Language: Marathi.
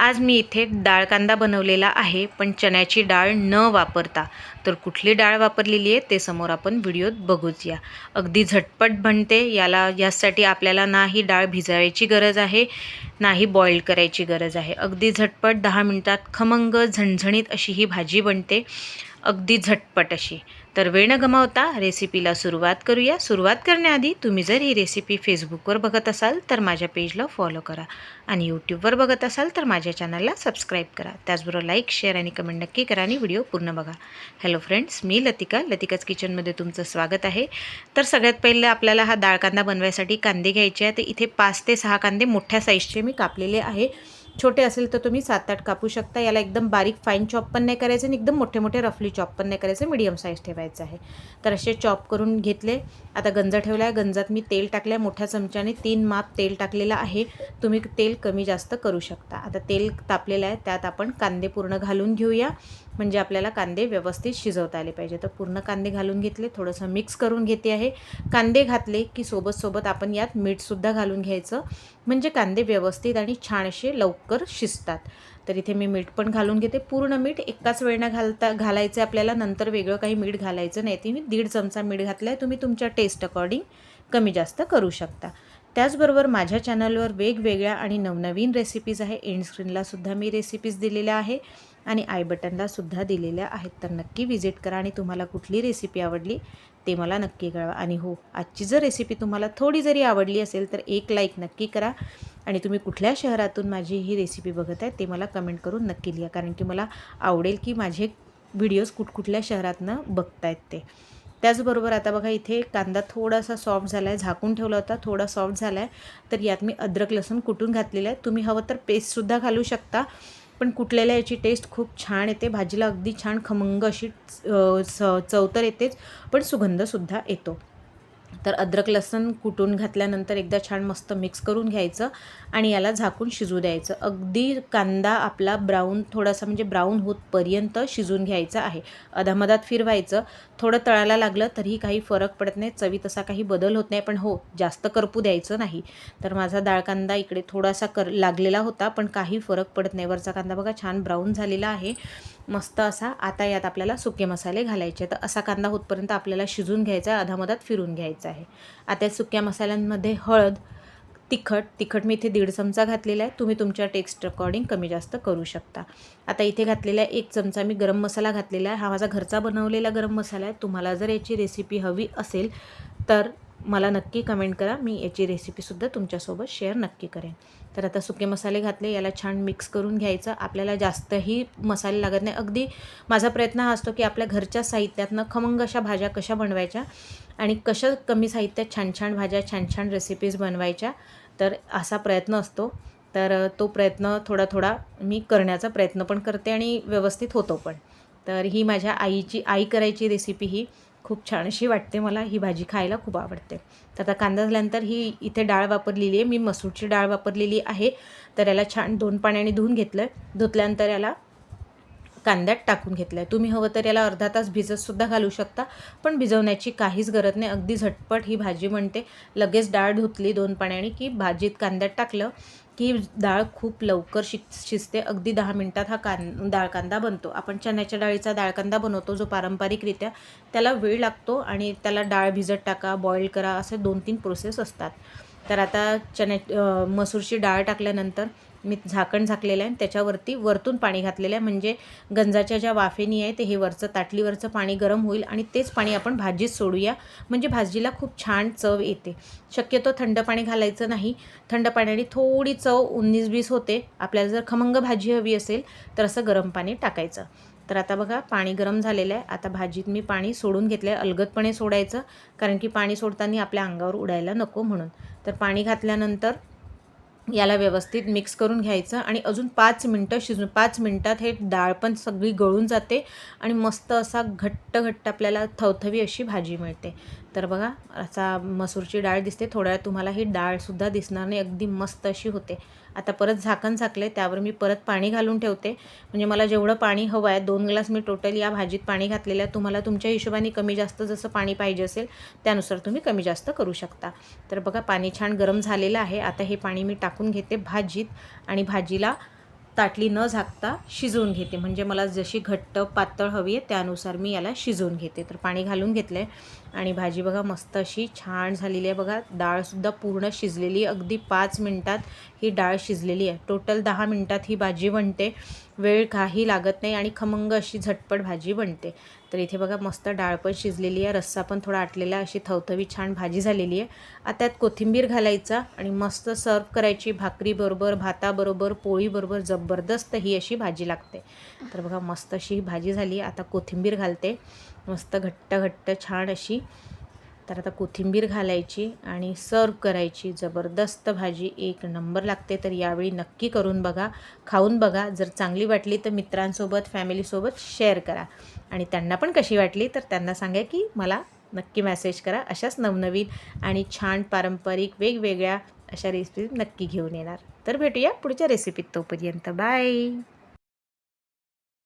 आज मी इथे डाळ कांदा बनवलेला आहे, पण चण्याची डाळ न वापरता. तर कुठली डाळ वापरलेली आहे ते समोर आपण व्हिडिओत बघूया. अगदी झटपट बनते. यासाठी आपल्याला नाही डाळ भिजवायची गरज आहे, नाही बॉईल करायची गरज आहे. अगदी झटपट 10 मिनिटात खमंग झणझणीत अशी ही भाजी बनते, अगदी झटपट अशी. तर वेळ न गमावता रेसिपीला सुरुवात करूया. सुरुवात करण्याआधी तुम्ही जर ही रेसिपी फेसबुकवर बघत असाल तर माझ्या पेजला फॉलो करा आणि यूट्यूबवर बघत असाल तर माझ्या चॅनलला सबस्क्राईब करा. त्याचबरोबर लाईक, शेअर आणि कमेंट नक्की करा आणि व्हिडिओ पूर्ण बघा. हॅलो फ्रेंड्स, मी लतिकाच किचनमध्ये तुमचं स्वागत आहे. तर सगळ्यात पहिले आपल्याला हा डाळ कांदा बनवायसाठी कांदे घ्यायचे आहे. तर इथे 5 ते 6 कांदे मोठ्या साईजचे मी कापलेले आहे. छोटे असेल तर तुम्ही 7-8 कापू शकता. याला एकदम बारीक फाईन चॉप पण नाही करायचं आणि एकदम मोठे मोठे रफली चॉप पण नाही करायचं, मीडियम साईज ठेवायचं आहे. तर असे चॉप करून घेतले. आता गंज ठेवला आहे. गंजात मी तेल टाकलं आहे. मोठ्या चमच्याने 3 माप तेल टाकलेलं आहे. तुम्ही तेल कमी जास्त करू शकता. आता तेल तापलेलं आहे, त्यात आपण कांदे पूर्ण घालून घेऊया, म्हणजे आपल्याला कांदे व्यवस्थित शिजवता आले पाहिजे. तर पूर्ण कांदे घालून घेतले, थोडंसं मिक्स करून घेते आहे. कांदे घातले की सोबत आपण यात मीठसुद्धा घालून घ्यायचं, म्हणजे कांदे व्यवस्थित आणि छान असे लवकर शिजतात. तर इथे मी मीठ पण घालून घेते. पूर्ण मीठ एकाच वेळेनं घालायचं आपल्याला, नंतर वेगळं काही मीठ घालायचं नाही. ते मी 1.5 चमचा मीठ घातलं आहे. तुम्ही तुमच्या टेस्ट अकॉर्डिंग कमी जास्त करू शकता. त्याचबरोबर माझ्या चॅनलवर वेगवेगळ्या आणि नवनवीन रेसिपीज आहे. एंड स्क्रीनलासुद्धा मी रेसिपीज दिलेल्या आहे आणि आय बटनलासुद्धा दिलेल्या आहेत. तर नक्की विजिट करा आणि तुम्हाला कुठली रेसिपी आवडली ते मला नक्की कळवा. आणि हो, आजची जर रेसिपी तुम्हाला थोडी जरी आवडली असेल तर एक लाईक नक्की करा. आणि तुम्ही कुठल्या शहरातून माझी ही रेसिपी बघत आहे ते मला कमेंट करून नक्की लिहा, कारण की मला आवडेल की माझे व्हिडिओज कुठल्या शहरातनं बघतायत ते. त्याचबरोबर आता बघा, इथे कांदा थोडासा सॉफ्ट झाला आहे, झाकून ठेवला होता, थोडा सॉफ्ट झाला आहे. तर यात मी अद्रक लसूण कुटून घातलेलं आहे. तुम्ही हवं तर पेस्टसुद्धा घालू शकता, पण कुटलेल्या याची टेस्ट खूप छान येते. भाजीला अगदी छान खमंग अशी चव तर येतेच, पण सुगंधसुद्धा येतो. तर अद्रक लसूण कुटून घातल्यानंतर एकदा छान मस्त मिक्स करून घ्यायचं आणि याला झाकून शिजू द्यायचं. अगदी कांदा आपला थोडासा म्हणजे ब्राऊन होतपर्यंत शिजून घ्यायचा आहे. अधामधात फिरवायचं. थोडं तळायला लागलं तरीही काही फरक पडत नाही, चवीत असा काही बदल होत नाही, पण हो, जास्त करपू द्यायचं नाही. तर माझा डाळ कांदा इकडे थोडासा लागलेला होता, पण काही फरक पडत नाही. वरचा कांदा बघा छान ब्राऊन झालेला आहे, मस्त असा. आता यात आपल्याला सुके मसाले घालायचे. तर असा कांदा होतपर्यंत आपल्याला शिजून घ्यायचा आहे, अधामधात फिरून घ्यायचं आहे. आता सुक्या मसाल्यांमध्ये हळद, तिखट मी इथे 1.5 चमचा घातलेला आहे. तुम्ही तुमच्या टेस्ट अकॉर्डिंग कमी जास्त करू शकता. आता इथे घातलेला आहे 1 चमचा मी गरम मसाला घातलेला आहे. हा माझा घरचा बनवलेला गरम मसाला आहे. तुम्हाला जर याची रेसिपी हवी असेल तर मला नक्की कमेंट करा, मी याची रेसिपीसुद्धा तुमच्यासोबत शेअर नक्की करेन. तर आता सुके मसाले घातले, याला छान मिक्स करून घ्यायचं. आपल्याला जास्तही मसाले लागत नाही. अगदी माझा प्रयत्न हा असतो की आपल्या घरच्या साहित्यातनं खमंग अशा भाज्या कशा बनवायच्या आणि कशा कमी साहित्यात छान छान भाज्या, छान छान रेसिपीज बनवायच्या. तर असा प्रयत्न असतो. तर तो प्रयत्न थोडा मी करण्याचा प्रयत्न पण करते आणि व्यवस्थित होतो पण. तर ही माझ्या आई करायची रेसिपी ही खूप छान अशी वाटते मला. ही भाजी खायला खूप आवडते. तर आता कांदा झाल्यानंतर ही इथे डाळ वापरलेली आहे, मी मसूरची डाळ वापरलेली आहे. तर याला छान 2 पाण्याने धुवून घेतलं आहे. धुतल्यानंतर याला कांद्यात टाकून घेतलं आहे. तुम्ही हवं तर याला अर्धा तास भिजतसुद्धा घालू शकता, पण भिजवण्याची काहीच गरज नाही. अगदी झटपट ही भाजी बनते. लगेच डाळ धुतली 2 पाण्याने की भाजीत कांद्यात टाकलं की डाळ खूप लवकर शिजते. अगदी 10 मिनिटात हा डाळ कांदा बनतो. आपण चण्याच्या डाळीचा डाळ कांदा बनवतो जो पारंपरिकरित्या, त्याला वेळ लागतो आणि त्याला डाळ भिजत टाका, बॉईल करा, असे 2-3 प्रोसेस असतात. तर आता मसूरची डाळ टाकल्यानंतर मी झाकण झाकलेलं आहे, त्याच्यावरती वरतून पाणी घातलेलं आहे, म्हणजे गंजाच्या ज्या वाफेनी आहे ते हे ताटलीवरचं पाणी गरम होईल आणि तेच पाणी आपण भाजीत सोडूया, म्हणजे भाजीला खूप छान चव येते. शक्यतो थंड पाणी घालायचं नाही. थंड पाण्याने थोडी चव 19-20 होते. आपल्याला जर खमंग भाजी हवी असेल तर असं गरम पाणी टाकायचं. तर आता बघा पाणी गरम झालेलं आहे. आता भाजीत मी पाणी सोडून घेतलं आहे. अलगदपणे सोडायचं, कारण की पाणी सोडताना आपल्या अंगावर उडायला नको म्हणून. तर पाणी घातल्यानंतर याला व्यवस्थित मिक्स करून घ्यायचं आणि अजून 5 मिनटं 5 मिनटात हे डाळ पण सगळी गळून जाते आणि मस्त असा घट्ट आपल्याला थवथवी अशी भाजी मिळते. तर बघा, असा मसूरची डाळ दिसते. थोड्या वेळात तुम्हाला ही डाळसुद्धा दिसणार नाही, अगदी मस्त अशी होते. आता परत झाकण झाकले, त्यावर मी परत पाणी घालून ठेवते, म्हणजे मला जेवढं पाणी हवं आहे, 2 ग्लास मी टोटल या भाजीत पाणी घातलेलं आहे. तुम्हाला तुमच्या हिशोबाने कमी जास्त जसं पाणी पाहिजे असेल त्यानुसार तुम्ही कमी जास्त करू शकता. तर बघा पाणी छान गरम झालेलं आहे. आता हे पाणी मी टाकून घेते भाजीत आणि भाजीला ताटली न झाकता शिजवून घेते. म्हणजे मला जशी घट्ट पातळ हवी आहे त्यानुसार मी याला शिजवून घेते. तर पाणी घालून घेतलं आहे आणि भाजी बघा मस्त अशी छान झालेली आहे. बघा डाळसुद्धा पूर्ण शिजलेली, अगदी 5 मिनटात ही डाळ शिजलेली आहे. टोटल 10 मिनटात ही भाजी बनते. वेळ काही लागत नाही आणि खमंग अशी झटपट भाजी बनते. तर इथे बघा मस्त डाळ पण शिजलेली आहे, रस्सा पण थोडा आटलेला, अशी थवथवी छान भाजी झालेली आहे. आता त्यात कोथिंबीर घालायचा आणि मस्त सर्व करायची. भाकरीबरोबर, भाताबरोबर, पोळीबरोबर जबरदस्त ही अशी भाजी लागते. तर बघा मस्त अशी ही भाजी झाली. आता कोथिंबीर घालते, मस्त घट्ट घट्ट छान अशी. तर आता कोथिंबीर घालायची आणि सर्व करायची. जबरदस्त भाजी एक नंबर लागते. तर यावेळी नक्की करून बघा, खाऊन बघा. जर चांगली वाटली तर मित्रांसोबत, फॅमिलीसोबत शेअर करा आणि त्यांना पण कशी वाटली तर त्यांना सांगा की मला नक्की मेसेज करा. अशाच नवनवीन आणि छान पारंपरिक वेगवेगळ्या अशा रेसिपी नक्की घेऊन येणार. तर भेटूया पुढच्या रेसिपीत. तोपर्यंत बाय.